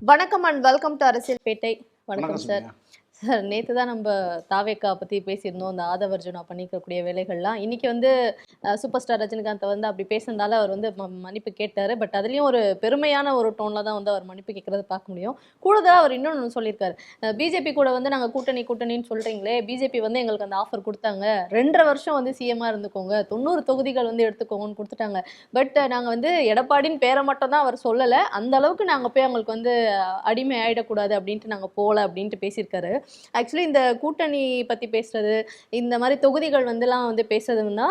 வணக்கம் and welcome to அரசியல் பேட்டை. வணக்கம் வணக்கம் சார். சோனியா. சார், நேற்று தான் நம்ம தாவேக்கா பற்றி பேசியிருந்தோம். இந்த ஆதவர்ஜுனா பண்ணிக்கக்கூடிய வேலைகள்லாம் இன்னைக்கு சூப்பர் ஸ்டார் ரஜினிகாந்தை அப்படி பேசுனதால அவர் மன்னிப்பு கேட்டார். பட் அதுலேயும் ஒரு பெருமையான ஒரு டோனில் தான் அவர் மன்னிப்பு கேட்குறத பார்க்க முடியும். கூடுதலாக அவர் இன்னொன்று சொல்லியிருக்காரு. பிஜேபி கூட நாங்கள் கூட்டணின்னு சொல்கிறீங்களே, பிஜேபி எங்களுக்கு அந்த ஆஃபர் கொடுத்தாங்க. 2.5 வருஷம் சிஎம்மாக இருந்துக்கோங்க, 90 தொகுதிகள் எடுத்துக்கோங்கன்னு கொடுத்துட்டாங்க. பட் நாங்கள் எடப்பாடின்னு பேரை மட்டும் தான் அவர் சொல்லலை, அந்த அளவுக்கு நாங்கள் போய் அவங்களுக்கு அடிமை ஆகிடக்கூடாது அப்படின்ட்டு நாங்கள் போகல அப்படின்ட்டு பேசியிருக்காரு. ஆக்சுவலி இந்த கூட்டணி பற்றி பேசுறது, இந்த மாதிரி தொகுதிகள் பேசுறதுன்னா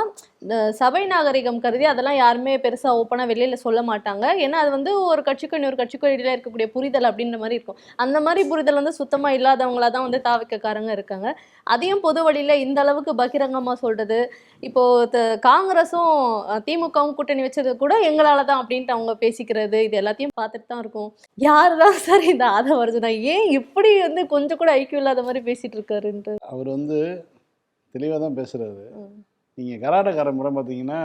சபை நாகரிகம் கருதி அதெல்லாம் யாருமே பெருசாக ஓப்பனாக வெளியில் சொல்ல மாட்டாங்க. ஏன்னா அது ஒரு கட்சிக்கும் இன்னொரு கட்சிக்கும் இடையில இருக்கக்கூடிய புரிதல் அப்படின்ற மாதிரி இருக்கும். அந்த மாதிரி புரிதல் சுத்தமாக இல்லாதவங்களா தான் தாவக்கக்காரங்க இருக்காங்க. அதையும் பொது வழியில் இந்த அளவுக்கு பகிரங்கமாக சொல்றது, இப்போ காங்கிரஸும் திமுகவும் கூட்டணி வச்சது கூட எங்களால தான் அப்படின்ட்டு அவங்க பேசிக்கிறது, இது எல்லாத்தையும் பார்த்துட்டு தான் இருக்கும். யார் தான் சார் இந்த ஆதவர்ஜுனா? ஏன் இப்படி கொஞ்சம் கூட ஐக்கியம் இல்லாத மாதிரி பேசிட்டு இருக்காருன்ட்டு? அவர் தெளிவாக தான் பேசுகிறாரு. நீங்கள் கராட்டக்கார முறை பார்த்தீங்கன்னா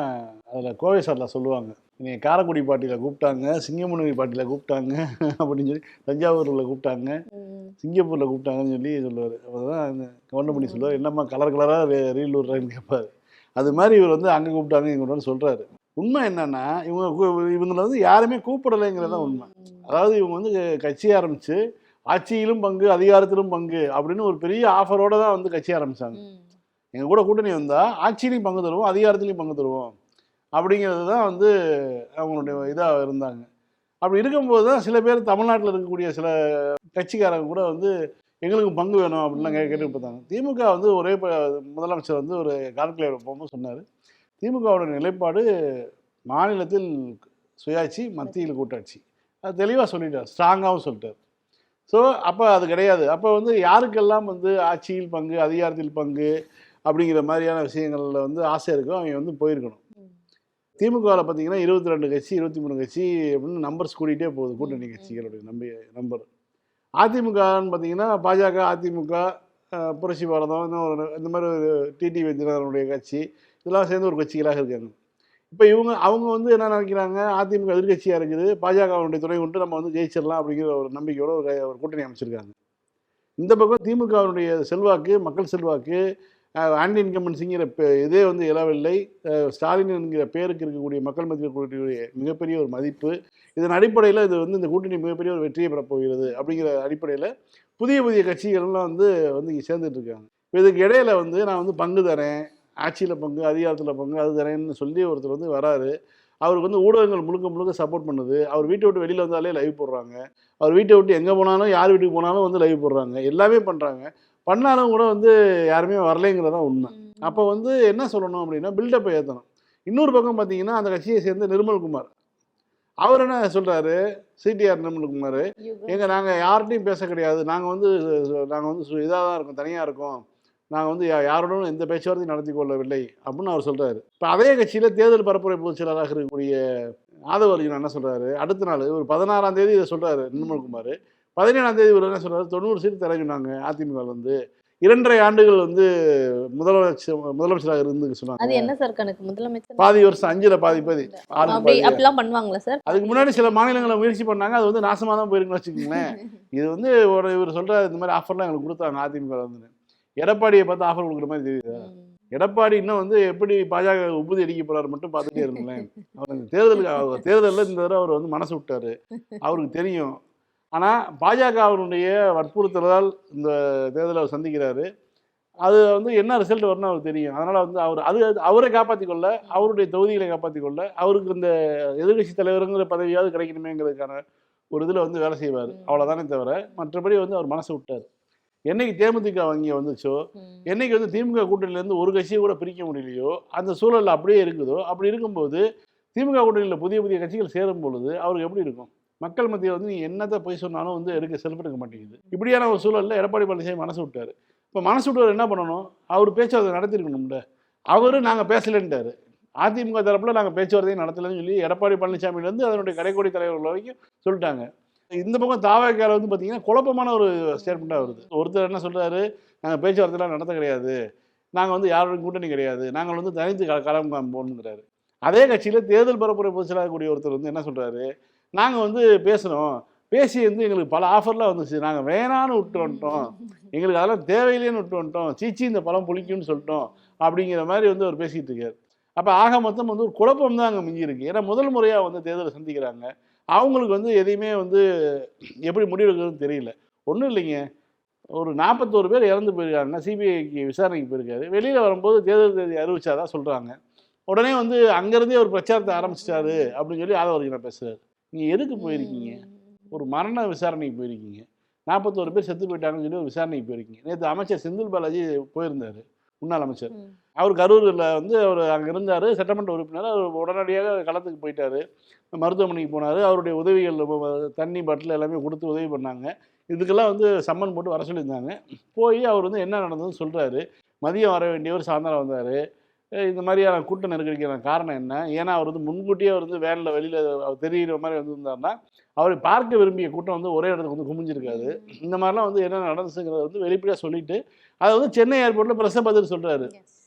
அதில் கோவை சாரில் சொல்லுவாங்க, நீங்கள் காரைக்குடி பாட்டியில் கூப்பிட்டாங்க, சிங்கமுனி பாட்டியில் கூப்பிட்டாங்க அப்படின்னு சொல்லி, தஞ்சாவூரில் கூப்பிட்டாங்க, சிங்கப்பூரில் கூப்பிட்டாங்கன்னு சொல்லி சொல்லுவார். அவர் தான் கவுண்ட் பண்ணி சொல்லுவார், என்னம்மா கலர் கலராக ரீல் விட்றான்னு கேட்பார். அது மாதிரி இவர் அங்கே கூப்பிட்டாங்க இவங்க சொல்கிறாரு. உண்மை என்னன்னா இவங்களை யாருமே கூப்பிடலைங்கிறதான் உண்மை. அதாவது இவங்க கட்சி ஆரம்பித்து ஆட்சியிலும் பங்கு அதிகாரத்திலும் பங்கு அப்படின்னு ஒரு பெரிய ஆஃபரோட தான் கட்சி ஆரம்பித்தாங்க. எங்கள் கூட கூட்டணி வந்தால் ஆட்சியிலையும் பங்கு தருவோம், அதிகாரத்திலையும் பங்கு தருவோம் அப்படிங்கிறது தான் அவங்களுடைய இதாக இருந்தாங்க. அப்படி இருக்கும்போது தான் சில பேர் தமிழ்நாட்டில் இருக்கக்கூடிய சில கட்சிக்காரங்க கூட எங்களுக்கு பங்கு வேணும் அப்படின்லாம் கேட்டு பார்த்தாங்க. திமுக ஒரே முதலமைச்சர் ஒரு கால்குலேட்டர் போகும்போது சொன்னார், திமுகவோட நிலைப்பாடு மாநிலத்தில் சுயாட்சி, மத்தியில் கூட்டாட்சி. அது தெளிவாக சொல்லிட்டார், ஸ்ட்ராங்காகவும் சொல்லிட்டார். ஸோ அப்போ அது கிடையாது. அப்போ யாருக்கெல்லாம் ஆட்சியில் பங்கு அதிகாரத்தில் பங்கு அப்படிங்கிற மாதிரியான விஷயங்களில் ஆசை இருக்கோ அவங்க போயிருக்கணும். திமுகவில் பார்த்தீங்கன்னா 22 கட்சி 23 கட்சி அப்படின்னு நம்பர்ஸ் கூட்டிகிட்டே போகுது, கூட்டணி கட்சிகளுடைய நம்பர். அதிமுகன்னு பார்த்தீங்கன்னா பாஜக, அதிமுக, புரட்சி பாரதம், இந்த மாதிரி ஒரு டிடி விஜயனுடைய கட்சி, இதெல்லாம் சேர்ந்து ஒரு கட்சிகளாக இருக்காங்க. இப்போ அவங்க என்ன நினைக்கிறாங்க, அதிமுக எதிர்கட்சியாக இருக்குது, பாஜகவுடைய துணை கொண்டு நம்ம ஜெயிச்சிடலாம் அப்படிங்கிற ஒரு நம்பிக்கையோட ஒரு கூட்டணி அமைச்சிருக்காங்க. இந்த பக்கம் திமுகவுடைய செல்வாக்கு, மக்கள் செல்வாக்கு, ஆன்டி இன்கம்பன்சிங்கிற இதே இலவில்லை, ஸ்டாலின் என்கிற பேருக்கு இருக்கக்கூடிய மக்கள் மத்தியில் இருக்கக்கூடிய மிகப்பெரிய ஒரு மதிப்பு, இதன் அடிப்படையில் இது இந்த கூட்டணி மிகப்பெரிய ஒரு வெற்றியை பெறப்போகிறது அப்படிங்கிற அடிப்படையில் புதிய புதிய கட்சிகள்லாம் இங்கே சேர்ந்துட்டு இருக்காங்க. இப்போ இதுக்கு இடையில நான் பங்கு தரேன், ஆட்சியில் பங்கு அதிகாரத்தில் பங்கு அது தரேன்னு சொல்லி ஒருத்தர் வராரு. அவருக்கு ஊடகங்கள் முழுக்க முழுக்க சப்போர்ட் பண்ணுது. அவர் வீட்டை விட்டு வெளியில் வந்தாலே லைவ் போடுறாங்க, அவர் வீட்டை விட்டு எங்கே போனாலும் யார் வீட்டுக்கு போனாலும் லைவ் போடுறாங்க, எல்லாமே பண்ணுறாங்க. பண்ணாலும் கூட யாருமே வரலைங்கிறதான் உண்மை. அப்போ என்ன சொல்லணும் அப்படின்னா, பில்டப்பை ஏற்றணும். இன்னொரு பக்கம் பார்த்தீங்கன்னா அந்த கட்சியை சேர்ந்த நிர்மல்குமார், அவர் என்ன சொல்கிறாரு, சிடிஆர் நிர்மல்குமார், நாங்கள் யார்கிட்டையும் பேச கிடையாது, நாங்கள் இதாக தான் இருக்கோம், தனியாக இருக்கோம், நாங்கள் யாருடனும் எந்த பேச்சுவார்த்தையும் நடத்தி கொள்ளவில்லை அப்படின்னு அவர் சொல்கிறாரு. இப்போ அதே கட்சியில் தேர்தல் பரப்புரை பொதுச் செயலாளராக இருக்கக்கூடிய ஆதவர்ஜுனா என்ன சொல்கிறாரு, அடுத்த நாள் ஒரு 16ஆம் தேதி இதை சொல்கிறாரு நிர்மல்குமார். 17ஆம் தேதி இவர் என்ன சொல்கிறாரு, 90 சீட்டு தரஞ்சுனாங்க அதிமுக 2.5 ஆண்டுகள் முதலமைச்சராக இருந்து சொன்னாங்க. அது என்ன சார் கணக்கு? முதலமைச்சர் பாதி வருஷம் 5ல் பாதி அப்படிலாம் பண்ணுவாங்களா சார்? அதுக்கு முன்னாடி சில மாநிலங்களை முயற்சி பண்ணாங்க, அது நாசமாக தான் போயிருக்குன்னு வச்சுக்கோங்களேன். இது இவர் சொல்கிறார், இந்த மாதிரி ஆஃபர்லாம் எங்களுக்கு கொடுத்தாங்க அதிமுக. எடப்பாடியை பார்த்து ஆஃபர் கொடுக்குற மாதிரி தெரியுதா? எடப்பாடி இன்னும் எப்படி பாஜக உபதி அடிக்க போறாரு மட்டும் பார்த்துட்டே இருங்களேன். அவர் தேர்தலில் இந்த தடவை அவர் மனசு விட்டாரு, அவருக்கு தெரியும். ஆனால் பாஜக அவருடைய வற்புறுத்தலால் இந்த தேர்தலை அவர் சந்திக்கிறாரு. அது என்ன ரிசல்ட் வரணும் அவருக்கு தெரியும். அதனால் அவர் அவரை காப்பாற்றிக்கொள்ள, அவருடைய தொகுதிகளை காப்பாற்றிக்கொள்ள, அவருக்கு இந்த எதிர்கட்சி தலைவருங்கிற பதவியாவது கிடைக்கணுமேங்கிறதுக்கான ஒரு இதில் வேலை செய்வார். அவ்வளோதானே தவிர மற்றபடி அவர் மனசு விட்டார். என்னைக்கு தேமுதிக வங்கி வந்துச்சோ, என்னைக்கு திமுக கூட்டணியிலேருந்து ஒரு கட்சியை கூட பிரிக்க முடியலையோ, அந்த சூழலில் அப்படியே இருக்குதோ, அப்படி இருக்கும்போது திமுக கூட்டணியில் புதிய புதிய கட்சிகள் சேரும் பொழுது அவருக்கு எப்படி இருக்கும்? மக்கள் மத்தியில் நீ என்னத்தை போய் சொன்னாலும் செல்ஃப் எடுக்க மாட்டேங்குது. இப்படியான ஒரு சூழலில் எடப்பாடி பழனிசாமி மனசு விட்டார். இப்போ மனசு விட்டவர் என்ன பண்ணணும், அவர் பேச்சுவார்த்தை நடத்திருக்கணும்ல. அவரு நாங்கள் பேசலைன்ட்டார். அதிமுக தரப்பில் நாங்கள் பேச்சுவார்த்தையும் நடத்தலைன்னு சொல்லி எடப்பாடி பழனிசாமியிலேருந்து அதனுடைய கடைக்கோடி தலைவர்கள் வரைக்கும் சொல்லிட்டாங்க. இந்த பக்கம் தாவேக்கால பார்த்தீங்கன்னா குழப்பமான ஒரு ஸ்டேட்மெண்ட்டாக வருது. ஒருத்தர் என்ன சொல்கிறாரு, நாங்கள் பேச்சுவார்த்தைலாம் நடத்த கிடையாது, நாங்கள் யாரோட கூட்டணி கிடையாது, நாங்கள் தனித்து களம் காண்போம்ங்கிறாரு. அதே கட்சியில் தேர்தல் பரப்புரை பொதுச்செயலாளர் கூடிய ஒருத்தர் என்ன சொல்கிறாரு, நாங்கள் பேசுகிறோம், பேசி வந்து எங்களுக்கு பல ஆஃபர்லாம் வந்துச்சு, நாங்கள் வேணான்னு விட்டு வந்துட்டோம், எங்களுக்கு அதெல்லாம் தேவையில்லைன்னு விட்டு வந்துட்டோம், சீச்சி இந்த பழம் புளிக்கும்னு சொல்லிட்டோம் அப்படிங்கிற மாதிரி வந்து அவர் பேசிகிட்டு இருக்காரு. அப்போ ஆக மொத்தம் வந்து ஒரு குழப்பம் தான் அங்கே மிஞ்சி இருக்கு. ஏன்னா முதல் முறையாக வந்து தேர்தலை சந்திக்கிறாங்க. அவங்களுக்கு வந்து எதையுமே வந்து எப்படி முடிவெடுக்கிறதுன்னு தெரியல. ஒன்றும் இல்லைங்க, ஒரு 41 பேர் இறந்து போயிருக்காங்க, சிபிஐக்கு விசாரணைக்கு போயிருக்காரு. வெளியில் வரும்போது தேர்தல் தேதி அறிவிச்சாதான் சொல்கிறாங்க. உடனே வந்து அங்கேருந்தே ஒரு பிரச்சாரத்தை ஆரம்பிச்சிட்டாரு அப்படின்னு சொல்லி ஆதவர்ஜுனா பேசுகிறாரு. நீங்கள் எதுக்கு போயிருக்கீங்க? ஒரு மரண விசாரணைக்கு போயிருக்கீங்க. 41 பேர் செத்து போயிட்டாங்கன்னு சொல்லி ஒரு விசாரணைக்கு போயிருக்கீங்க. நேற்று அமைச்சர் செந்தில் பாலாஜி போயிருந்தார், முன்னாள் அமைச்சர். அவர் கரூரில் வந்து அவர் அங்கே இருந்தார், சட்டமன்ற உறுப்பினர். அவர் உடனடியாக களத்துக்கு போயிட்டார், மருத்துவமனைக்கு போனார். அவருடைய உதவிகள் தண்ணி பாட்டில் எல்லாமே கொடுத்து உதவி பண்ணாங்க. இதுக்கெல்லாம் வந்து சம்மன் போட்டு வர சொல்லியிருந்தாங்க. போய் அவர் வந்து என்ன நடந்ததுன்னு சொல்கிறாரு. மதியம் வர வேண்டியவர் சாயந்தரம் வந்தார். இந்த மாதிரியான கூட்ட நெருக்கடிக்கான காரணம் என்ன? ஏன்னா அவர் வந்து முன்கூட்டியே அவர் வந்து வேனில் வெளியில் தெரிகிற மாதிரி வந்திருந்தாருன்னா அவரை பார்க்க விரும்பிய கூட்டம் வந்து ஒரே இடத்துக்கு வந்து குமிஞ்சிருக்காது. இந்த மாதிரிலாம் வந்து என்ன நடந்துச்சுங்கிறத வந்து வெளிப்படையாக சொல்லிட்டு அதை வந்து சென்னை ஏர்போர்ட்டில் பிரச்சனை பார்த்துட்டு சொல்கிறாரு.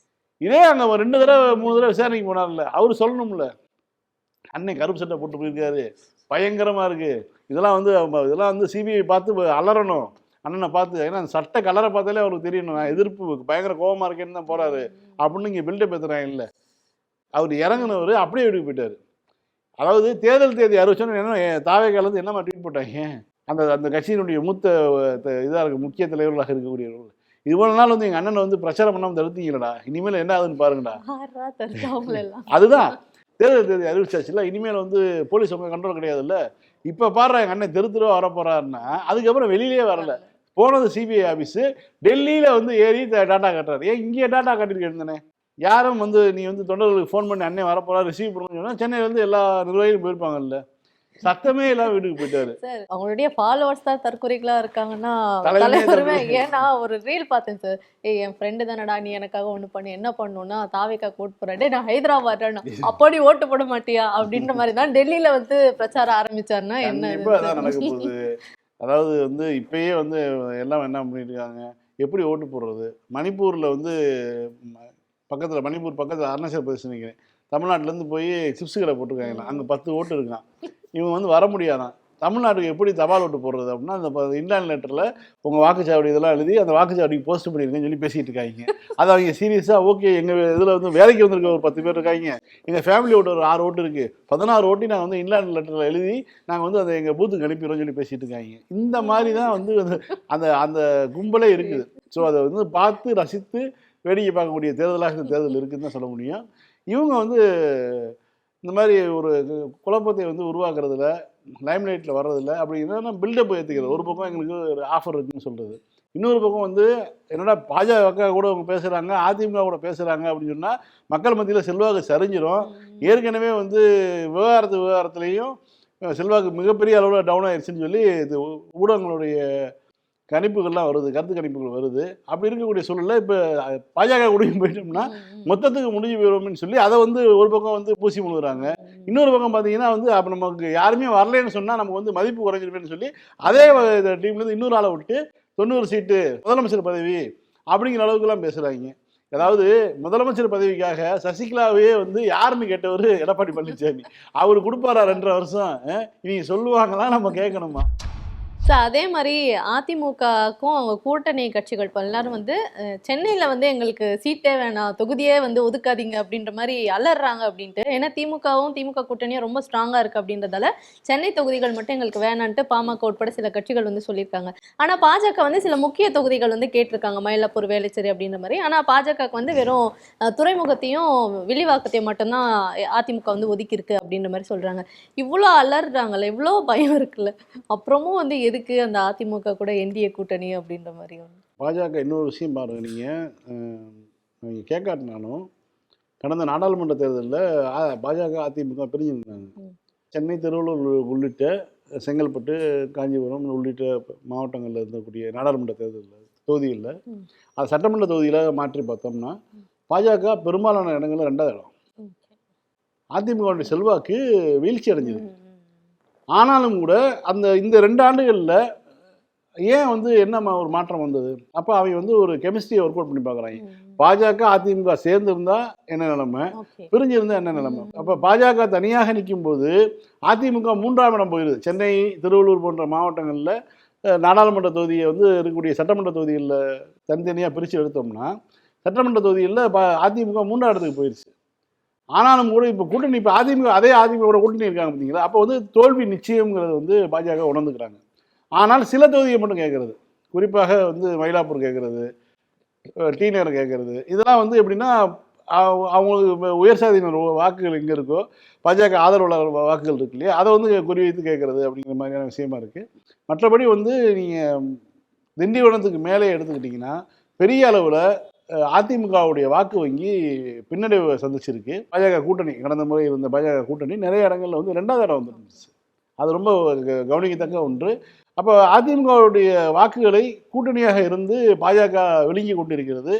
இதே அங்கே 2 தடவை 3 தடவை விசாரணைக்கு போனார்ல, அவர் சொல்லணும்ல, அன்னை கருப்பு சட்டை போட்டு போயிருக்காரு, பயங்கரமாக இருக்குது, இதெல்லாம் வந்து சிபிஐ பார்த்து அலறணும் அண்ணனை பார்த்து. ஏன்னா அந்த சட்ட கலரை பார்த்தாலே அவருக்கு தெரியணும், நான் எதிர்ப்பு பயங்கர கோபமாக இருக்கேன்னு தான் போகிறாரு அப்படின்னு இங்கே பில்டப் ஏற்றுறாங்க. இல்லை, அவர் இறங்கினவர் அப்படியே வீட்டுக்கு போயிட்டார். அதாவது தேர்தல் தேதி அறிவிச்சோன்னு என்ன தாவேக்காலேருந்து என்னமா ட்வீட் போட்டாங்க, அந்த கட்சியினுடைய மூத்த இதாக இருக்க முக்கிய தலைவர்களாக இருக்கக்கூடியவர்கள், இவ்வளவு நாள் வந்து எங்கள் அண்ணனை வந்து பிரச்சாரம் பண்ணாமல் தடுத்தீங்களடா, இனிமேல் என்ன ஆகுதுன்னு பாருங்கடா. அதுதான் தேர்தல் தேதி அறிவிச்சாச்சுல, இனிமேல் வந்து போலீஸ் உங்க கண்ட்ரோல் கிடையாதுல்ல. இப்போ பாடுற எங்கள் அண்ணன் தெருவா வர போறாருன்னா அதுக்கப்புறம் வெளியிலே வரல. போனது சிபிஐ ஆஃபீஸு, டெல்லியில் வந்து ஏறி டாட்டா காட்டுறாரு. ஏன் இங்கே டாட்டா காட்டியிருக்கேன்? யாரும் வந்து நீ வந்து தொண்டர்களுக்கு ஃபோன் பண்ணி அண்ணன் வரப்போறா ரிசீவ் பண்ணணும்னு சொன்னால் சென்னையிலேருந்து எல்லா நிர்வாகிகளும் போயிருப்பாங்கல்ல, சத்தமே இல்லாமல் வீட்டுக்கு போயிட்டாரு. சார் அவங்களுடைய ஃபாலோவர்ஸ் தான் தற்கொலைகளா இருக்காங்கன்னா தலைவருமே. ஏன்னா ஒரு ரீல் பார்த்தேன் சார், என் ஃப்ரெண்டு தானடா நீ எனக்காக ஒன்று பண்ணி என்ன பண்ணணும்னா தாவேக்கா ஓட்டு போறாடே, நான் ஹைதராபாத் அப்படி ஓட்டு போட மாட்டியா அப்படின்ற மாதிரி தான் டெல்லியில வந்து பிரச்சாரம் ஆரம்பிச்சாருன்னா என்ன நடக்க போகுது. அதாவது வந்து இப்பயே வந்து எல்லாம் என்ன பண்ணிட்டு இருக்காங்க, எப்படி ஓட்டு போடுறது. மணிப்பூரில் வந்து பக்கத்தில் மணிப்பூர் பக்கத்தில் அருணாச்சல பிரதேசம் நினைக்கிறேன், தமிழ்நாட்டிலேருந்து போய் சிப்ஸ் கடை போட்டிருக்காங்களா, அங்கே 10 ஓட்டு இருக்கான். இவங்க வந்து வர முடியாதான். தமிழ்நாட்டுக்கு எப்படி தபால் ஓட்டு போடுறது அப்படின்னா அந்த இன்லாண்ட் லெட்டரில் உங்கள் வாக்குச்சாவடி இதெல்லாம் எழுதி அந்த வாக்குச்சாவடிக்கு போஸ்ட் பண்ணியிருக்கேன்னு சொல்லி பேசிகிட்டு இருக்காங்க. அதை அவங்க சீரியஸாக ஓகே எங்கள் இதில் வந்து வேலைக்கு வந்திருக்க ஒரு 10 பேர் இருக்காங்க, எங்கள் ஃபேமிலி ஓட்டு ஒரு 6 ஓட்டு இருக்குது, 16 ஓட்டி நாங்கள் வந்து இன்லாண்ட் லெட்டரில் எழுதி நாங்கள் வந்து அதை எங்கள் பூத்துக்கு அனுப்பிடுறோம்னு சொல்லி பேசிகிட்டு இருக்காங்க. இந்த மாதிரி தான் வந்து அந்த அந்த கும்பலே இருக்குது. ஸோ அதை வந்து பார்த்து ரசித்து வேடிக்கை பார்க்கக்கூடிய தேர்தலாக இந்த தேர்தல் இருக்குதுன்னு தான் சொல்ல முடியும். இவங்க வந்து இந்த மாதிரி ஒரு குழப்பத்தை வந்து உருவாக்குறதுல, லைம்லைட்டில் வர்றதில்ல, அப்படிங்கிறத பில்டப் ஏற்றுக்கிறது. ஒரு பக்கம் எங்களுக்கு ஒரு ஆஃபர் இருக்குன்னு சொல்கிறது, இன்னொரு பக்கம் வந்து என்னடா பாஜக கூட அவங்க பேசுகிறாங்க, அதிமுக கூட பேசுகிறாங்க அப்படின்னு சொன்னால் மக்கள் மத்தியில் செல்வாக்கு சரிஞ்சிடும். ஏற்கனவே வந்து விவகாரத்துலேயும் செல்வாக்கு மிகப்பெரிய அளவில் டவுன் ஆயிடுச்சுன்னு சொல்லி இது ஊடகங்களுடைய கணிப்புகள்லாம் வருது, கருத்து கணிப்புகள் வருது. அப்படி இருக்கக்கூடிய சூழலில் இப்போ பாஜக கூடயும் போயிட்டோம்னா மொத்தத்துக்கு முடிஞ்சு போயிடுவோம்னு சொல்லி அதை வந்து ஒரு பக்கம் வந்து பூசி முழுகிறாங்க. இன்னொரு பக்கம் பார்த்தீங்கன்னா வந்து அப்போ நமக்கு யாருமே வரலன்னு சொன்னால் நமக்கு வந்து மதிப்பு குறைஞ்சிருப்பேன்னு சொல்லி அதே டீம்லேருந்து இன்னொரு ஆளை விட்டு 90 சீட்டு முதலமைச்சர் பதவி அப்படிங்கிற அளவுக்குலாம் பேசுகிறாங்க. அதாவது முதலமைச்சர் பதவிக்காக சசிகலாவே வந்து யாருன்னு கேட்டவர் எடப்பாடி பழனிசாமி. அவர் கொடுப்பாரா 2.5 வருஷம்? இவங்க சொல்லுவாங்களா, நம்ம கேட்கணுமா? சார் அதே மாதிரி அதிமுகவுக்கும் அவங்க கூட்டணி கட்சிகள் இப்போ எல்லாரும் வந்து சென்னையில் வந்து எங்களுக்கு சீட்டே வேணாம், தொகுதியே வந்து ஒதுக்காதீங்க அப்படின்ற மாதிரி அலறாங்க அப்படின்ட்டு. ஏன்னா திமுக கூட்டணியும் ரொம்ப ஸ்ட்ராங்காக இருக்குது அப்படின்றதால சென்னை தொகுதிகள் மட்டும் எங்களுக்கு வேணான்ட்டு பாமக உட்பட சில கட்சிகள் வந்து சொல்லியிருக்காங்க. ஆனால் பாஜக வந்து சில முக்கிய தொகுதிகள் வந்து கேட்டிருக்காங்க, மயிலாப்பூர், வேளச்சேரி அப்படின்ற மாதிரி. ஆனால் பாஜகவுக்கு வந்து வெறும் துறைமுகத்தையும் வில்லிவாக்கத்தையும் மட்டும்தான் அதிமுக வந்து ஒதுக்கியிருக்கு அப்படின்ற மாதிரி சொல்கிறாங்க. இவ்வளோ அலறாங்கல்ல, இவ்வளோ பயம் இருக்குல்ல, அப்புறமும் வந்து எதுக்கு அந்த அதிமுக கூட என்டிஏ கூட்டணி அப்படின்ற மாதிரி. பாஜக இன்னொரு விஷயம் பாருங்க, நீங்கள் கேட்காட்டினாலும் கடந்த நாடாளுமன்ற தேர்தலில் பாஜக அதிமுக பிரிஞ்சிருந்தாங்க. சென்னை, திருவள்ளூர் உள்ளிட்ட செங்கல்பட்டு, காஞ்சிபுரம் உள்ளிட்ட மாவட்டங்களில் இருக்கக்கூடிய நாடாளுமன்ற தேர்தலில் தொகுதிகளில் அது சட்டமன்ற தொகுதியில் மாற்றி பார்த்தோம்னா பாஜக பெரும்பாலான இடங்களில் 2வது இடம். அதிமுகவுடைய செல்வாக்கு வீழ்ச்சி அடைஞ்சிது. ஆனாலும் கூட இந்த 2 ஆண்டுகளில் ஏன் வந்து என்ன ஒரு மாற்றம் வந்தது? அப்போ அவங்க வந்து ஒரு கெமிஸ்ட்ரியை ஒர்க் அவுட் பண்ணி பார்க்குறாங்க. பாஜக அதிமுக சேர்ந்திருந்தா என்ன நிலைமை, ஓகே. பிரிஞ்சிருந்தா என்ன நிலைமை. அப்போ பாஜக தனியாக நிற்கும் போது அதிமுக 3ஆம் இடம் போயிடுது. சென்னை, திருவள்ளூர் போன்ற மாவட்டங்களில் நாடாளுமன்ற தொகுதியை வந்து இருக்கக்கூடிய சட்டமன்ற தொகுதிகளில் தனித்தனியாக பிரித்து எடுத்தோம்னா சட்டமன்ற தொகுதிகளில் அதிமுக 3ஆம் இடத்துக்கு போயிடுச்சு. ஆனாலும் கூட இப்போ கூட்டணி, இப்போ அதிமுக அதே அதிமுக கூட்டணி இருக்காங்க பார்த்தீங்களா, அப்போ வந்து தோல்வி நிச்சயங்கிறது வந்து பாஜக உணர்ந்துக்கிறாங்க. ஆனால் சில தொகுதியை மட்டும் கேட்கறது, குறிப்பாக வந்து மயிலாப்பூர் கேட்கறது, டி நகர் கேட்கறது, இதெல்லாம் வந்து எப்படின்னா அவங்களுக்கு உயர் சாதியினர் வாக்குகள் எங்கே இருக்கோ, பாஜக ஆதரவாளர் வாக்குகள் இருக்கு இல்லையா, அதை வந்து குறிவைத்து கேட்கறது அப்படிங்கிற மாதிரியான விஷயமா இருக்குது. மற்றபடி வந்து நீங்கள் திண்டிவனத்துக்கு மேலே எடுத்துக்கிட்டிங்கன்னா பெரிய அளவில் அதிமுகவுடைய வாக்கு வங்கி பின்னடைவை சந்திச்சிருக்கு. பாஜக கூட்டணி, கடந்த முறை இருந்த பாஜக கூட்டணி நிறைய இடங்களில் வந்து 2ஆவது இடம் வந்துருந்துச்சு. அது ரொம்ப கவனிக்கத்தக்க ஒன்று. அப்போ அதிமுகவுடைய வாக்குகளை கூட்டணியாக இருந்து பாஜக விழுங்கி கொண்டிருக்கிறது.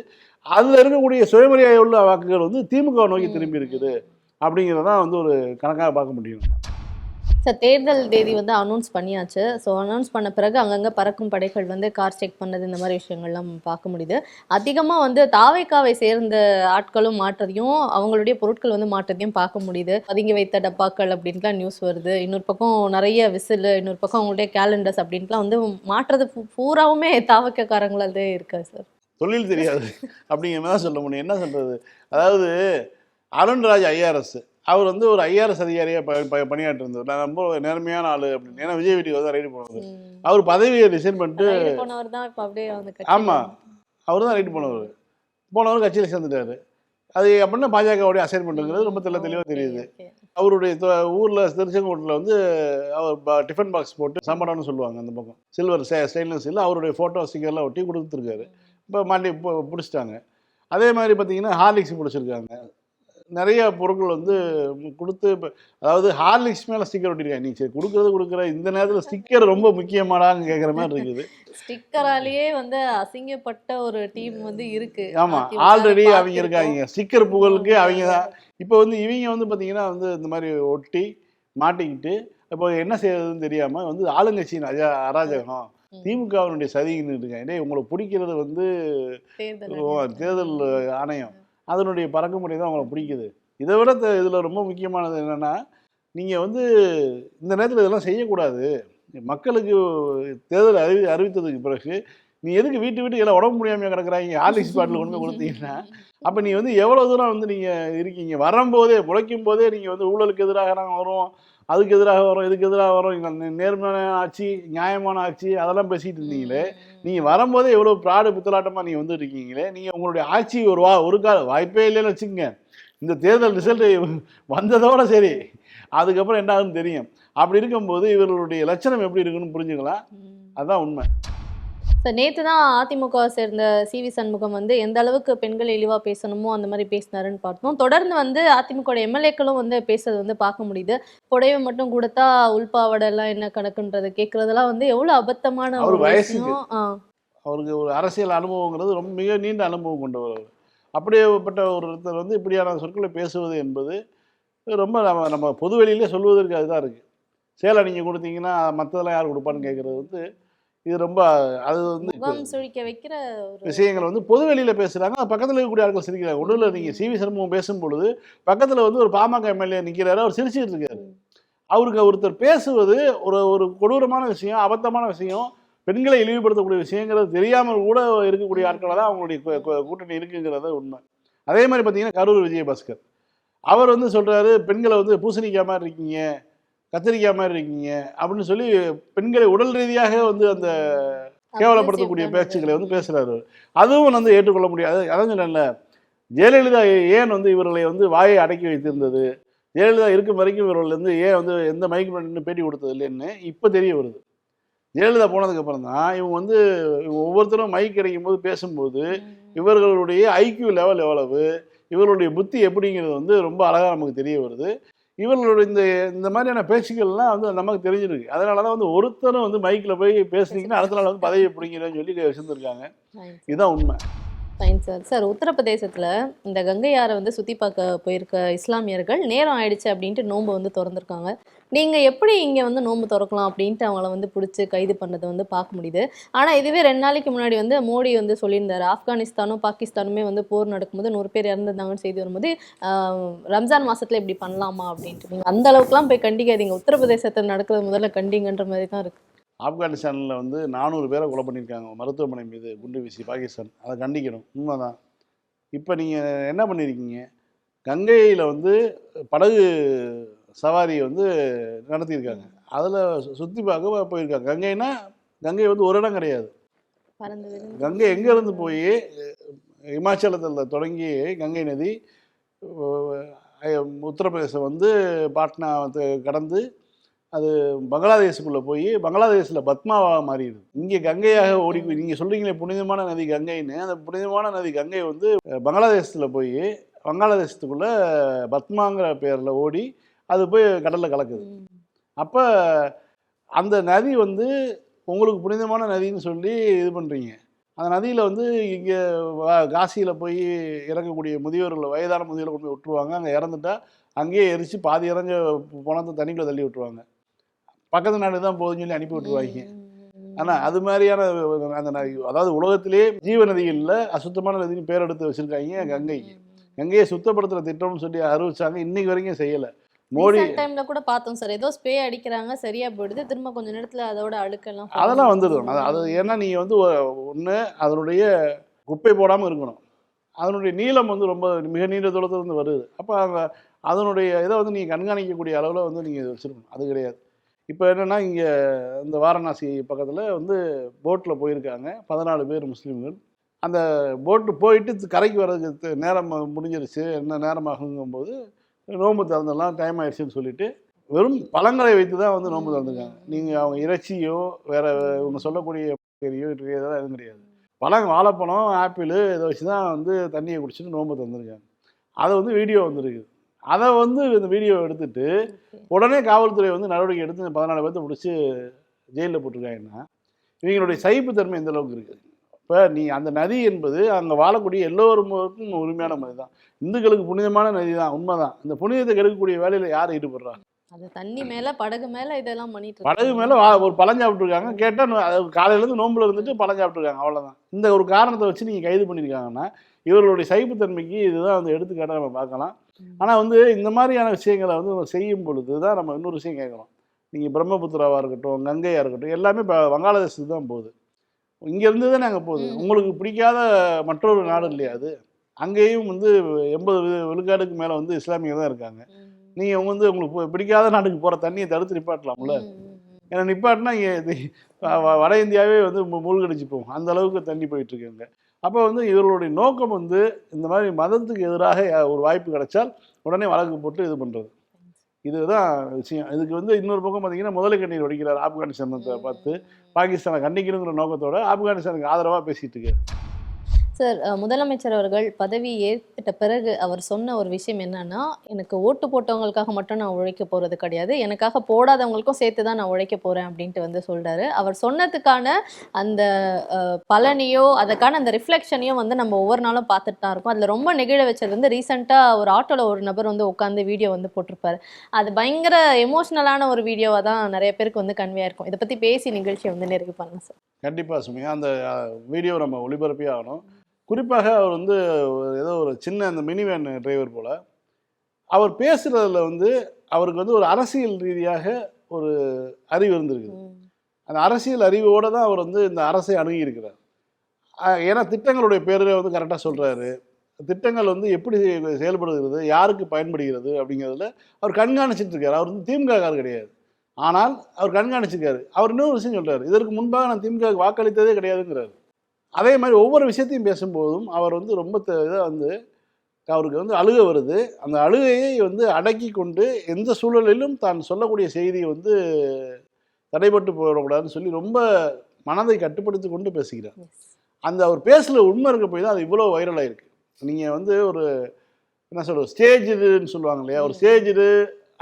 அதில் இருக்கக்கூடிய சுயமரியாதை உள்ள வாக்குகள் வந்து திமுக நோக்கி திரும்பி இருக்குது அப்படிங்கிறதான் வந்து ஒரு கணக்காக பார்க்க முடியும். சார், தேர்தல் தேதி வந்து அனௌன்ஸ் பண்ணியாச்சு. ஸோ அனௌன்ஸ் பண்ண பிறகு அங்கங்கே பறக்கும் படைகள் வந்து கார் செக் பண்ணது, இந்த மாதிரி விஷயங்கள்லாம் பார்க்க முடியுது. அதிகமாக வந்து தாவேக்காவை சேர்ந்த ஆட்களும் மாற்றதையும் அவங்களுடைய பொருட்கள் வந்து மாற்றத்தையும் பார்க்க முடியுது. பதுங்கி வைத்த டப்பாக்கள் அப்படின்ட்டுலாம் நியூஸ் வருது. இன்னொரு பக்கம் நிறைய விசில், இன்னொரு பக்கம் அவங்களுடைய கேலண்டர்ஸ் அப்படின்ட்டுலாம் வந்து மாற்றுறது பூராவுமே தாவேக்காரங்களாலே இருக்கா சார்? தொழில் தெரியாது அப்படிங்கிற மாதிரி தான் சொல்ல முடியும். என்ன சொல்கிறது, அதாவது அருண்ராஜ் ஐஆர்எஸ் அவர் வந்து ஒரு ஐஆர்எஸ் அதிகாரியாக பணியாற்றி இருந்தவர். நான் ரொம்ப நேர்மையான ஆள் அப்படின்னு. ஏன்னா விஜய் வீட்டுக்கு வந்து ரைடு போனவர். அவர் பதவியை ரிசைன் பண்ணிட்டு போனவர் தான் இப்போ அப்படியே வந்து. ஆமாம், அவர் தான் ரைடு போனவர் கட்சியில் சேர்ந்துட்டாரு. அது அப்படின்னா பாஜகவுடைய அசைன்மெண்ட்டுங்கிறது ரொம்ப தெளிவாக தெரியுது. அவருடைய ஊரில் திருச்செங்கோட்டில் வந்து அவர் டிஃபன் பாக்ஸ் போட்டு சாப்பாடான்னு சொல்லுவாங்க, அந்த பக்கம் சில்வர் ஸ்டெயின்லெஸ் ஸ்டீல் அவருடைய ஃபோட்டோ ஸ்டிக்கர்லாம் ஒட்டி கொடுத்துருக்காரு. இப்போ மாட்டி பிடிச்சிட்டாங்க. அதே மாதிரி பார்த்தீங்கன்னா ஹார்லிக்ஸ் பிடிச்சிருக்காங்க. நிறைய பொருட்கள் வந்து கொடுத்து, அதாவது ஹார்லிக்ஸ் மேலே ஸ்டிக்கர் ஒட்டிருக்காங்க. நீ சரி கொடுக்குற இந்த நேரத்தில் ஸ்டிக்கர் ரொம்ப முக்கியமாடான்னு கேட்குற மாதிரி இருக்குது. ஸ்டிக்கராலேயே வந்து அசிங்கப்பட்ட ஒரு டீம் வந்து இருக்கு. ஆமாம், ஆல்ரெடி அவங்க இருக்காங்க ஸ்டிக்கர் புகழுக்கு. அவங்க தான் இப்போ வந்து இவங்க வந்து பார்த்தீங்கன்னா வந்து இந்த மாதிரி ஒட்டி மாட்டிக்கிட்டு இப்போ என்ன செய்யறதுன்னு தெரியாமல் வந்து ஆளுங்கட்சியின் அராஜகம், திமுகவினுடைய சதின்னு இருக்காங்க. உங்களை பிடிக்கிறது வந்து தேர்தல் ஆணையம், அதனுடைய பறக்குமுறை தான் அவங்களை பிடிக்குது. இதை விட இதில் ரொம்ப முக்கியமானது என்னென்னா, நீங்கள் வந்து இந்த நேரத்தில் இதெல்லாம் செய்யக்கூடாது. மக்களுக்கு தேர்தல் அறிவித்ததுக்கு பிறகு நீ எதுக்கு வீட்டு எல்லாம் உடம்பு முடியாமல் கிடக்குறாங்க ஹார்லிக்ஸ் பாட்டில் கொண்டு போய் கொடுத்தீங்கன்னா, அப்போ நீ வந்து எவ்வளோ தூரம் வந்து நீங்கள் இருக்கீங்க. வரும்போதே முளைக்கும் போதே நீங்கள் வந்து ஊழலுக்கு எதிராக நாங்கள் வருவோம், அதுக்கு எதிராக வரும், இதுக்கு எதிராக வரும், நேர்மையான ஆட்சி, நியாயமான ஆட்சி, அதெல்லாம் பேசிகிட்டு இருந்தீங்களே. நீங்கள் வரும்போதே எவ்வளோ ப்ராடு பித்தலாட்டமாக நீங்கள் வந்து இருக்கீங்களே. நீங்கள் உங்களுடைய ஆட்சி ஒரு கால வாய்ப்பே இல்லைன்னு வச்சுக்கோங்க. இந்த தேர்தல் ரிசல்ட் வந்ததோட சரி, அதுக்கப்புறம் என்ன ஆகுதுன்னு தெரியும். அப்படி இருக்கும்போது இவர்களுடைய லட்சணம் எப்படி இருக்குன்னு புரிஞ்சுக்கலாம். அதுதான் உண்மை. சார், நேற்று தான் அதிமுகவை சேர்ந்த சிவி சண்முகம் வந்து எந்த அளவுக்கு பெண்கள் இழிவாக பேசணுமோ அந்த மாதிரி பேசினாருன்னு பார்த்தோம். தொடர்ந்து வந்து அதிமுக எம்எல்ஏக்களும் வந்து பேசுறது வந்து பார்க்க முடியுது. புடவை மட்டும் கொடுத்தா உள்பாவடை எல்லாம் என்ன கணக்குன்றது கேட்குறதெல்லாம் வந்து எவ்வளோ அபத்தமான ஒரு விஷயம். அவருக்கு ஒரு அரசியல் அனுபவங்கிறது ரொம்ப மிக நீண்ட அனுபவம் கொண்டவர். அப்படியேப்பட்ட ஒருத்தர் வந்து இப்படியான சொற்களை பேசுவது என்பது ரொம்ப நம்ம பொதுவெளியிலே சொல்வதற்கு அதுதான் இருக்குது. சேலை நீங்கள் கொடுத்தீங்கன்னா மற்றதெல்லாம் யார் கொடுப்பான்னு கேட்குறது வந்து இது ரொம்ப, அது வந்து சுழிக்க வைக்கிற விஷயங்கள் வந்து பொதுவெளியில் பேசுகிறாங்க. பக்கத்தில் இருக்கக்கூடிய ஆட்கள் சிரிக்கிறாங்க. ஒன்றும் இல்லை, நீங்கள் சிவி சண்முகம் பேசும்பொழுது பக்கத்தில் வந்து ஒரு பாமக எம்எல்ஏ நிற்கிறாரு, அவர் சிரிச்சுட்டு இருக்காரு. அவருக்கு ஒருத்தர் பேசுவது ஒரு கொடூரமான விஷயம், அபத்தமான விஷயம், பெண்களை இழிவுபடுத்தக்கூடிய விஷயங்கிறது தெரியாமல் கூட இருக்கக்கூடிய ஆட்களை தான் அவங்களுடைய கூட்டணி இருக்குங்கிறத உண்மை. அதே மாதிரி பார்த்தீங்கன்னா கரூர் விஜயபாஸ்கர் அவர் வந்து சொல்கிறாரு, பெண்களை வந்து பூசணிக்காய் மாதிரி இருக்கீங்க, கத்திரிக்காய் மாதிரி இருக்கீங்க அப்படின்னு சொல்லி பெண்களை உடல் ரீதியாக வந்து அந்த கேவலப்படுத்தக்கூடிய பேச்சுக்களை வந்து பேசுகிறாரு. அதுவும் வந்து ஏற்றுக்கொள்ள முடியாது. அதான் சொன்னேன்ல, ஜெயலலிதா ஏன் வந்து இவர்களை வந்து வாயை அடக்கி வைத்திருந்தது, ஜெயலலிதா இருக்கும் வரைக்கும் இவர்கள் வந்து ஏன் வந்து எந்த மைக்கு நின்று பேட்டி கொடுத்தது இல்லைன்னு இப்போ தெரிய வருது. ஜெயலலிதா போனதுக்கப்புறம் தான் இவங்க வந்து ஒவ்வொருத்தரும் மைக் கிடைக்கும் போது பேசும்போது இவர்களுடைய ஐக்யூ லெவல் எவ்வளவு, இவர்களுடைய புத்தி எப்படிங்கிறது வந்து ரொம்ப அழகாக நமக்கு தெரிய வருது. இவர்களுடைய இந்த மாதிரியான பேச்சுக்கள்லாம் வந்து நமக்கு தெரிஞ்சிருக்கு. அதனால தான் வந்து ஒருத்தரும் வந்து மைக்கில் போய் பேசுனீங்கன்னா அடுத்த நாள் வந்து பதவியை பிடிங்கிறேன்னு சொல்லி வச்சுருந்துருக்காங்க. இதுதான் உண்மை. Fine sir. சார், உத்தரப்பிரதேசத்துல இந்த கங்கை ஆறை வந்து சுத்தி பார்க்க போயிருக்க இஸ்லாமியர்கள் நேரம் ஆயிடுச்சு அப்படின்ட்டு நோன்பு வந்து திறந்திருக்காங்க. நீங்க எப்படி இங்க வந்து நோன்பு திறக்கலாம் அப்படின்ட்டு அவங்கள வந்து பிடிச்சி கைது பண்ணதை வந்து பார்க்க முடியுது. ஆனா இதுவே 2 நாளைக்கு முன்னாடி வந்து மோடி வந்து சொல்லியிருந்தாரு, ஆப்கானிஸ்தானும் பாகிஸ்தானுமே வந்து போர் நடக்கும்போது 100 பேர் இறந்துருந்தாங்கன்னு செய்தி வரும்போது ரம்ஜான் மாசத்துல இப்படி பண்ணலாமா அப்படின்ட்டு. நீங்க அந்த அளவுக்குலாம் போய் கண்டிக்காதீங்க, உத்தரப்பிரதேசத்துல நடக்கிறது முதல்ல கண்டிங்கன்ற மாதிரி தான் இருக்கு. ஆப்கானிஸ்தானில் வந்து 400 பேரை கொலை பண்ணியிருக்காங்க மருத்துவமனை மீது குண்டு வீசி பாகிஸ்தான். அதை கண்டிக்கணும், உண்மைதான். இப்போ நீங்கள் என்ன பண்ணியிருக்கீங்க, கங்கையில் வந்து படகு சவாரி வந்து நடத்தியிருக்காங்க. அதில் சுற்றி பார்க்க போயிருக்காங்க. கங்கைனா கங்கை வந்து ஒரு இடம் கிடையாது. பறந்து விரிந்து கங்கை எங்கேருந்து போய் இமாச்சலத்தில் தொடங்கி கங்கை நதி உத்தரப்பிரதேசம் வந்து பாட்னா கடந்து அது பங்களாதேஷுக்குள்ளே போய் பங்களாதேஷில் பத்மாவாக மாறிடுது. இங்கே கங்கையாக ஓடி, நீங்கள் சொல்கிறீங்களே புனிதமான நதி கங்கைன்னு, அந்த புனிதமான நதி கங்கை வந்து பங்களாதேஷத்தில் போய் பங்களாதேசத்துக்குள்ளே பத்மாங்கிற பேரில் ஓடி அது போய் கடலில் கலக்குது. அப்போ அந்த நதி வந்து உங்களுக்கு புனிதமான நதின்னு சொல்லி இது பண்ணுறீங்க. அந்த நதியில் வந்து இங்கே காசியில் போய் இறங்கக்கூடிய முதியோர்களை, வயதான முதியோர்களை கொண்டு போய் விட்டுருவாங்க. அங்கே இறந்துட்டா அங்கேயே எரித்து பாதி இறஞ்ச பணத்தை தண்ணிக்குள்ளே தள்ளி விட்டுருவாங்க. பக்கத்து நாடு தான் போகுதுன்னு சொல்லி அனுப்பி விட்டுருவாங்க. ஆனால் அது மாதிரியான அந்த அதாவது உலகத்திலே ஜீவ நதிகளில் அசுத்தமான நதின்னு பேர் எடுத்து வச்சுருக்காங்க கங்கைக்கு. கங்கையை சுத்தப்படுத்துகிற திட்டம்னு சொல்லி அறிவிச்சாங்க, இன்னைக்கு வரைக்கும் செய்யலை. மோடி டைம்ல கூட பார்த்தோம் சார், ஏதோ ஸ்ப்ரே அடிக்கிறாங்க, சரியா போயிடுது, திரும்ப கொஞ்ச நேரத்துல அதோட அழுக்கெல்லாம் அதெல்லாம் வந்துடும். அது ஏன்னா நீங்கள் வந்து ஒன்று அதனுடைய குப்பை போடாமல் இருக்கணும். அதனுடைய நீளம் வந்து ரொம்ப மிக நீண்ட தூரத்துலேருந்து வருது. அப்போ அதனுடைய இதை வந்து நீங்கள் கண்காணிக்கக்கூடிய அளவில் வந்து நீங்கள் வச்சுருக்கணும். அது கிடையாது. இப்போ என்னென்னா, இங்கே இந்த வாரணாசி பக்கத்தில் வந்து போட்டில் போயிருக்காங்க 14 பேர் முஸ்லீம்கள். அந்த போட்டு போயிட்டு கரைக்கு வர்றதுக்கு நேரம் முடிஞ்சிருச்சு, என்ன நேரம் ஆகுங்கும்போது நோன்பு திறந்துடலாம், டைம் ஆயிடுச்சுன்னு சொல்லிட்டு வெறும் பழங்களை வைத்து தான் வந்து நோன்பு திறந்துருக்காங்க. நீங்கள் அவங்க இறைச்சியோ வேறு இவங்க சொல்லக்கூடிய பெரியோ இதெல்லாம் எதுவும் கிடையாது. வாழைப்பழம், ஆப்பிள் இதை வச்சு தான் வந்து தண்ணியை குடிச்சிட்டு நோன்பு திறந்துருக்காங்க. அதை வந்து வீடியோ வந்துருக்குது. அதை வந்து இந்த வீடியோ எடுத்துட்டு உடனே காவல்துறை வந்து நடவடிக்கை எடுத்து 14 பேர்த்த பிடிச்சி ஜெயிலில் போட்டிருக்காங்கன்னா இவங்களுடைய சகிப்புத்தன்மை எந்த அளவுக்கு இருக்குது. இப்போ நீ அந்த நதி என்பது அங்கே வாழக்கூடிய எல்லோருக்கும் உரிமையான நதி தான். இந்துக்களுக்கு புனிதமான நதி தான், உண்மைதான். இந்த புனிதத்தை கெடுக்கக்கூடிய வேலையில் யார் ஈடுபடுறா? அது தண்ணி மேல படகு மேல இதெல்லாம் பண்ணிட்டு படகு மேலே ஒரு பழம் சாப்பிட்ருக்காங்க. கேட்டால் காலையிலேருந்து நோம்பில் இருந்துட்டு பழம் சாப்பிட்ருக்காங்க, அவ்வளோதான். இந்த ஒரு காரணத்தை வச்சு நீங்கள் கைது பண்ணியிருக்காங்கன்னா இவர்களுடைய சகிப்புத்தன்மைக்கு இதுதான் வந்து எடுத்துக்காட்டாக நம்ம பார்க்கலாம். ஆனால் வந்து இந்த மாதிரியான விஷயங்களை வந்து செய்யும் பொழுது தான் நம்ம இன்னொரு விஷயம் கேட்குறோம். நீங்கள் பிரம்மபுத்திராவாக இருக்கட்டும், கங்கையாக இருக்கட்டும், எல்லாமே இப்போ வங்காளதேசத்துக்கு தான் போகுது. இங்கேருந்து தானே அங்கே போகுது. உங்களுக்கு பிடிக்காத மற்றொரு நாடு இல்லையா அது? அங்கேயும் வந்து 80 விழுக்காடுக்கு மேலே வந்து இஸ்லாமியர் தான் இருக்காங்க. நீங்கள் வந்து உங்களுக்கு பிடிக்காத நாட்டுக்கு போகிற தண்ணியை தடுத்து நிப்பாட்டலாம்ல? ஏன்னா நிப்பாட்டினா இங்கே வட இந்தியாவே வந்து மூழ்கடிச்சு போகும், அந்த அளவுக்கு தண்ணி போயிட்டுருக்குங்க. அப்போ வந்து இவர்களுடைய நோக்கம் வந்து இந்த மாதிரி மதத்துக்கு எதிராக ஒரு வாய்ப்பு கிடைச்சால் உடனே வழக்கு போட்டு இது பண்ணுறது, இதுதான் விஷயம். இதுக்கு வந்து இன்னொரு பக்கம் பார்த்தீங்கன்னா முதலை கண்ணீர் வடிக்கிறார் ஆப்கானிஸ்தானத்தை பார்த்து. பாகிஸ்தானை கண்டிக்கணுங்கிற நோக்கத்தோட ஆப்கானிஸ்தானுக்கு ஆதரவாக பேசிகிட்டு இருக்காரு. சார், முதலமைச்சர் அவர்கள் பதவி ஏற்றுட்ட பிறகு அவர் சொன்ன ஒரு விஷயம் என்னன்னா, எனக்கு ஓட்டு போட்டவங்களுக்காக மட்டும் நான் உழைக்க போகிறது கிடையாது, எனக்காக போடாதவங்களுக்கும் சேர்த்து தான் நான் உழைக்க போகிறேன் அப்படின்ட்டு வந்து சொல்கிறாரு. அவர் சொன்னதுக்கான அந்த பலனையோ அதுக்கான அந்த ரிஃப்ளெக்ஷனையும் வந்து நம்ம ஒவ்வொரு நாளும் பார்த்துட்டு தான் இருக்கோம். அதில் ரொம்ப நெகிழ வச்சது வந்து ரீசெண்டாக ஒரு ஆட்டோவில் ஒரு நபர் வந்து உட்காந்து வீடியோ வந்து போட்டிருப்பாரு. அது பயங்கர எமோஷ்னலான ஒரு வீடியோவாக தான் நிறைய பேருக்கு வந்து கன்வே ஆயிருக்கும். இதை பற்றி பேசி நிகழ்ச்சியை வந்து நிறைவு பண்ணலாம் சார். கண்டிப்பாக சுமையா, அந்த வீடியோ நம்ம ஒளிபரப்பே ஆகணும். குறிப்பாக அவர் வந்து ஏதோ ஒரு சின்ன அந்த மினி வேன் டிரைவர் போல் அவர் பேசுகிறதுல வந்து அவருக்கு வந்து ஒரு அரசியல் ரீதியாக ஒரு அறிவு இருந்திருக்குது. அந்த அரசியல் அறிவோடு தான் அவர் வந்து இந்த அரசை அணுகியிருக்கிறார். ஏன்னா திட்டங்களுடைய பேரில் வந்து கரெக்டாக சொல்கிறாரு. திட்டங்கள் வந்து எப்படி செயல்படுகிறது, யாருக்கு பயன்படுகிறது அப்படிங்கிறதுல அவர் கண்காணிச்சிட்டு இருக்கார். அவர் வந்து திமுககார் கிடையாது, ஆனால் அவர் கண்காணிச்சிருக்காரு. அவர் இன்னொரு விஷயம் சொல்கிறார், இதற்கு முன்பாக நான் திமுக வாக்களித்ததே கிடையாதுங்கிறார். அதே மாதிரி ஒவ்வொரு விஷயத்தையும் பேசும்போதும் அவர் வந்து ரொம்ப இதாக வந்து அவருக்கு வந்து அழுக வருது. அந்த அழுகையை வந்து அடக்கி கொண்டு எந்த சூழலிலும் தான் சொல்லக்கூடிய செய்தியை வந்து தடைபட்டு போயிடக்கூடாதுன்னு சொல்லி ரொம்ப மனதை கட்டுப்படுத்தி கொண்டு பேசுகிறார். அந்த அவர் பேசல உண்மை இருக்க போய் தான் அது இவ்வளோ வைரல் ஆகிருக்கு. நீங்கள் வந்து ஒரு என்ன சொல்கிறது, ஸ்டேஜுன்னு சொல்லுவாங்க இல்லையா, ஒரு ஸ்டேஜு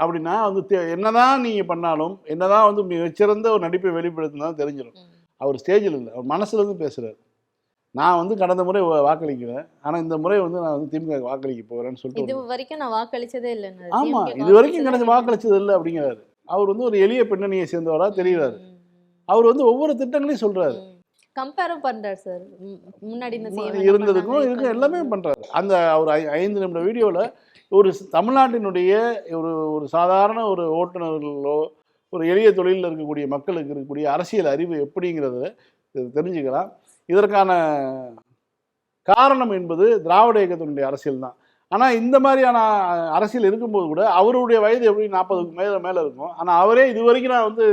அப்படின்னா வந்து என்னதான் நீங்கள் பண்ணாலும், என்னதான் வந்து மிகச்சிறந்த ஒரு நடிப்பை வெளிப்படுத்தினாலும் தெரிஞ்சிடும் அவர் ஸ்டேஜில் இல்லை, அவர் மனசுலேருந்து பேசுகிறார். நான் வந்து கடந்த முறை வாக்களிக்கிறேன், ஆனால் இந்த முறை வந்து நான் வந்து திமுக வாக்களிக்க போகிறேன்னு இது சொல்லிட்டு வரைக்கும் நான் வாக்களிச்சதே இல்லைன்னு ஆமாம், DMK இது வரைக்கும் கிடைச்ச வாக்களிச்சதே வாக்களிச்சது இல்லை அப்படிங்கிறாரு. அவர் வந்து ஒரு எளிய பின்னணியை சேர்ந்தவராக தெரிகிறாரு. அவர் வந்து ஒவ்வொரு திட்டங்களையும் சொல்றாரு. கம்பேரும் பண்றாரு சார். முன்னாடி இந்த CM இருந்ததுக்கும் இதுக்கும் எல்லாமே பண்றாரு. அந்த ஒரு 5 நிமிட வீடியோவில் ஒரு தமிழ்நாட்டினுடைய ஒரு ஒரு சாதாரண ஒரு ஓட்டுநர்களோ ஒரு எளிய தொழிலில் இருக்கக்கூடிய மக்களுக்கு இருக்கக்கூடிய அரசியல் அறிவு எப்படிங்கிறத தெரிஞ்சுக்கலாம். இதற்கான காரணம் என்பது திராவிட இயக்கத்தினுடைய அரசியல் தான். ஆனால் இந்த மாதிரியான அரசியல் இருக்கும்போது கூட அவருடைய வயது எப்படி 40க்கு மேலே இருக்கும். ஆனால் அவரே இது வரைக்கும் நான் வந்து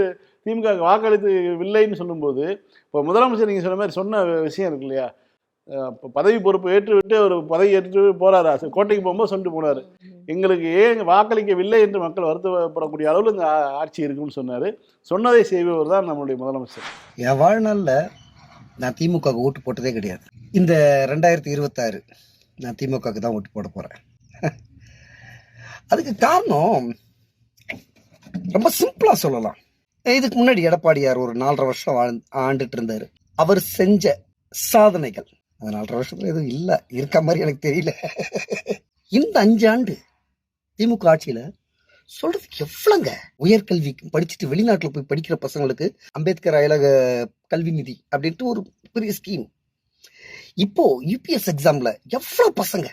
திமுக வாக்களித்து இல்லைன்னு சொல்லும்போது, இப்போ முதலமைச்சர் நீங்கள் சொன்ன மாதிரி சொன்ன விஷயம் இருக்கு இல்லையா, இப்போ பதவி பொறுப்பு ஏற்றுவிட்டு ஒரு பதவி ஏற்று போகிறாரு, கோட்டைக்கு போகும்போது சொல்லிட்டு போனார், எங்களுக்கு ஏன் வாக்களிக்கவில்லை என்று மக்கள் வருத்தப்படக்கூடிய அளவில் இந்த ஆட்சி இருக்குன்னு சொன்னார். சொன்னதை செய்பவர் தான் நம்மளுடைய முதலமைச்சர். என் வாழ்நாளில் நான் திமுக ஓட்டு போட்டதே கிடையாது. இந்த 2026 நான் திமுகவுக்கு தான் ஓட்டு போட போகிறேன். அதுக்கு காரணம் ரொம்ப சிம்பிளாக சொல்லலாம். இதுக்கு முன்னாடி எடப்பாடியார் ஒரு 4.5 வருஷம் ஆண்டுட்டு இருந்தார். அவர் செஞ்ச சாதனைகள் அந்த 4.5 வருஷத்துல எதுவும் இல்லை, இருக்க மாதிரி எனக்கு தெரியல. இந்த 5 ஆண்டு திமுக ஆட்சியில் சொல்றதுக்கு எவ்வளோங்க. உயர்கல்வி படிச்சுட்டு வெளிநாட்டில் போய் படிக்கிற பசங்களுக்கு அம்பேத்கர் அயலக கல்வி நிதி அப்படின்ட்டு ஒரு பெரிய ஸ்கீம். இப்போ யூபிஎஸ் எக்ஸாம்ல எவ்வளவு பசங்க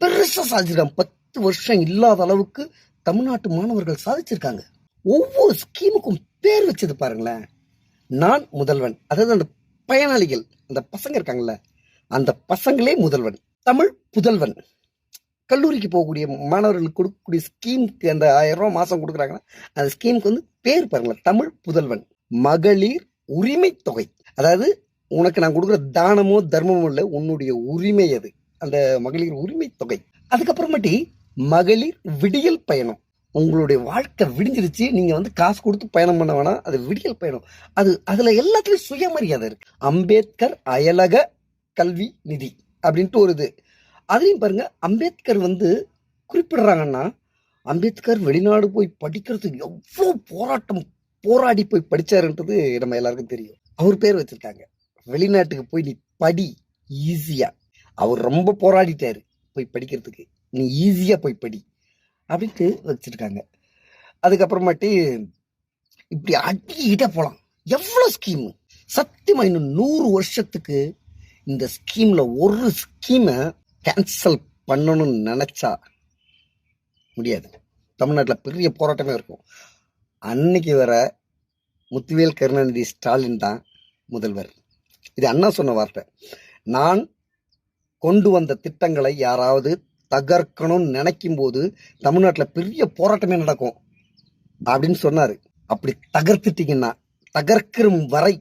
பெருசா சாதிச்சிருக்காங்க. 10 வருஷம் இல்லாத அளவுக்கு தமிழ்நாட்டு மாணவர்கள் சாதிச்சிருக்காங்க. ஒவ்வொரு ஸ்கீமுக்கும் பேர் வச்சது பாருங்களேன். நான் முதல்வன், அதாவது அந்த பயனாளிகள் அந்த பசங்க இருக்காங்கல்ல, அந்த பசங்களே முதல்வன். தமிழ் புதல்வன், கல்லூரிக்கு போகக்கூடிய மாணவர்களுக்கு கொடுக்கக்கூடிய ஸ்கீமுக்கு அந்த 1000 ரூபாய் மாசம் கொடுக்குறாங்கன்னா அந்த ஸ்கீமுக்கு வந்து பேர் பாருங்களேன், தமிழ் புதல்வன். மகளிர் உரிமை தொகை, அதாவது உனக்கு நான் கொடுக்குற தானமோ தர்மமோ இல்லை, உன்னுடைய உரிமை அது, அந்த மகளிர் உரிமை தொகை. அதுக்கப்புறமேட்டி மகளிர் விடியல் பயணம், உங்களுடைய வாழ்க்கை விடிஞ்சிருச்சு, நீங்க வந்து காசு கொடுத்து பயணம் பண்ண வேணாம், அது விடியல் பயணம். அதுல எல்லாத்துலயும் சுயமரியாதை இருக்கு. அம்பேத்கர் அயலக கல்வி நிதி அப்படின்ட்டு ஒரு இது. அதையும் பாருங்க, அம்பேத்கர் வந்து குறிப்பிடுறாங்கன்னா, அம்பேத்கர் வெளிநாடு போய் படிக்கிறதுக்கு எவ்வளவு போராடி போய் படிச்சாருன்றது நம்ம எல்லாருக்கும் தெரியும். அவர் பேர் வச்சிருக்காங்க. வெளிநாட்டுக்கு போய் நீ படி ஈஸியா, அவர் ரொம்ப போராடிட்டாரு போய் படிக்கிறதுக்கு, நீ ஈஸியா போய் படி அப்படின்ட்டு வச்சிருக்காங்க. அதுக்கப்புறமாட்டி இப்படி அடிக்கிட்டே போலாம். எவ்வளவு ஸ்கீம் சத்தியமா இன்னும் 100 வருஷத்துக்கு இந்த ஸ்கீம்ல ஒரு ஸ்கீமை கேன்சல் பண்ணணும்னு நினைச்சா முடியாது. தமிழ்நாட்டில் பெரிய போராட்டமே இருக்கும். அன்னைக்கு வர முத்துவேல் கருணாநிதி ஸ்டாலின் தான் முதல்வர். இது அண்ணா சொன்ன வார்த்தை. நான் கொண்டு வந்த திட்டங்களை யாராவது தகர்க்கணும்னு நினைக்கும் போது தமிழ்நாட்டில் பெரிய போராட்டமே நடக்கும் அப்படின்னு சொன்னாரு. அப்படி தகர்த்துட்டீங்கன்னா, தகர்க்கிற வரை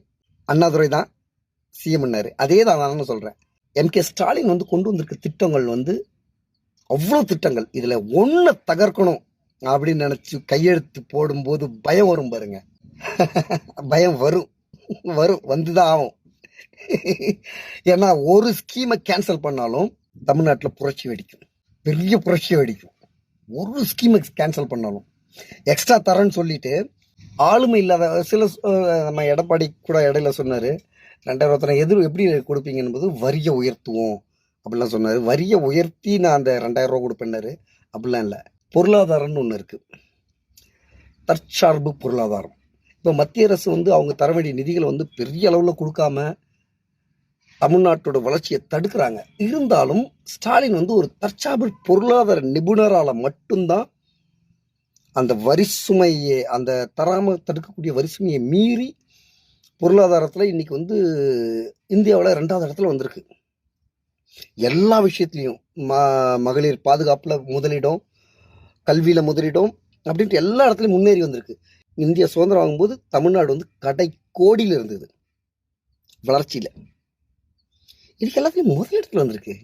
அண்ணாதுரை தான் சிஎம் பண்ணாரு. அதே தான் நான் சொல்றேன். MK ஸ்டாலின் வந்து கொண்டு வந்திருக்க திட்டங்கள் வந்து அவ்வளோ திட்டங்கள், இதுல ஒன்ன தகர்க்கணும் அப்படின்னு நினைச்சு கையெழுத்து போடும்போது பயம் வரும் பாருங்க. பயம் வரும் வந்துதான் ஆகும். ஏன்னா ஒரு ஸ்கீமை கேன்சல் பண்ணாலும் தமிழ்நாட்டில் புரட்சி வெடிக்கும், பெரிய புரட்சி வெடிக்கும். ஒரு ஸ்கீமை கேன்சல் பண்ணாலும் எக்ஸ்ட்ரா தரேன்னு சொல்லிட்டு ஆளுமை இல்லாத சில, நம்ம எடப்பாடி கூட இடையில சொன்னாரு 2000 எப்படி கொடுப்பீங்க என்பது வரியை உயர்த்துவோம் அப்படிலாம் சொன்னாரு. வரியை உயர்த்தி நான் அந்த 2000 ரூபா கொடுப்பேன்னாரு. அப்படிலாம் இல்லை. பொருளாதாரம்னு ஒன்று இருக்கு, தற்சார்பு பொருளாதாரம். இப்போ மத்திய அரசு வந்து அவங்க தர வேண்டிய நிதிகளை வந்து பெரிய அளவில் கொடுக்காம தமிழ்நாட்டோட வளர்ச்சியை தடுக்கிறாங்க. இருந்தாலும் ஸ்டாலின் வந்து ஒரு தற்சார்பு பொருளாதார நிபுணரால மட்டும்தான் அந்த வரிசுமையை, அந்த தராம தடுக்கக்கூடிய வரிசுமையை மீறி பொருளாதாரத்தில் இன்னைக்கு வந்து இந்தியாவில் 2வது இடத்துல வந்திருக்கு. எல்லா விஷயத்துலையும் மகளிர் பாதுகாப்புல முதலிடம், கல்வியில முதலிடம் அப்படின்ட்டு எல்லா இடத்துலையும் முன்னேறி வந்திருக்கு. இந்தியா சுதந்திரம் வாங்கும்போது தமிழ்நாடு வந்து கடை கோடியில் இருந்தது வளர்ச்சியில. இதுக்கு எல்லாத்துலயும் முதல் இடத்துல வந்திருக்கு.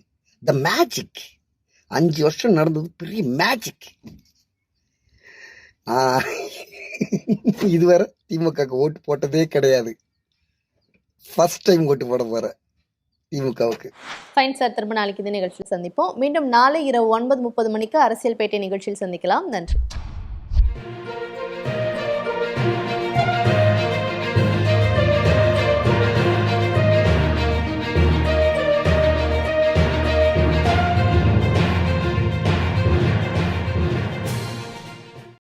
த மேஜிக் 5 வருஷம் நடந்தது பெரிய மேஜிக். இதுவரை திமுக ஓட்டு போட்டதே கிடையாது. ஃபர்ஸ்ட் டைம் ஓட்டு போட போறேன் திமுகவுக்கு. ஃபைன் சார், திரும்ப நாளைக்கு இந்த நிகழ்ச்சியில் சந்திப்போம். மீண்டும் நாளை இரவு 9:30 மணிக்கு அரசியல் பேட்டை நிகழ்ச்சியில் சந்திக்கலாம். நன்றி.